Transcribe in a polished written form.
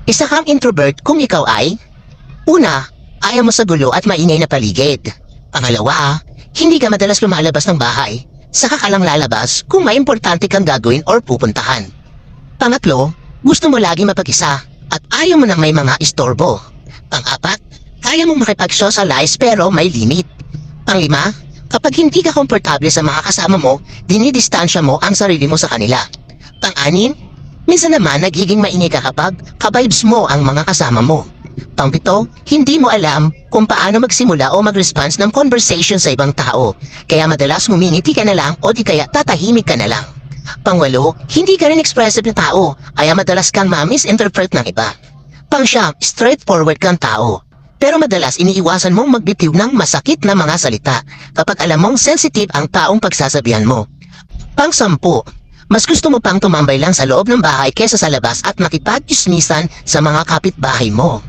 Isa kang introvert kung ikaw ay: una, ayaw mo sa gulo at maingay na paligid. Pangalawa, hindi ka madalas lumalabas ng bahay. Saka ka lang lalabas kung may importante kang gagawin or pupuntahan. Pangatlo, gusto mo lagi mapag-isa at ayaw mo na may mga istorbo. Pang-apat, kaya mong makipag-socialize pero may limit. Pang-lima, kapag hindi ka komportable sa mga kasama mo, dinidistansya mo ang sarili mo sa kanila. Pang-anim, minsan naman nagiging maingay ka kapag ka-vibes mo ang mga kasama mo. Pang-pito, hindi mo alam kung paano magsimula o mag-response ng conversation sa ibang tao. Kaya madalas ngumingiti ka na lang o di kaya tatahimik ka na lang. Pang-walo, hindi ka rin expressive na tao, kaya madalas kang ma-misinterpret ng iba. Pang-siyam, straightforward kang tao. Pero madalas iniiwasan mong magbitiw ng masakit na mga salita kapag alam mong sensitive ang taong pagsasabihan mo. Pang-sampu, mas gusto mo pang tumambay lang sa loob ng bahay kesa sa labas at makipag-chismisan sa mga kapitbahay mo.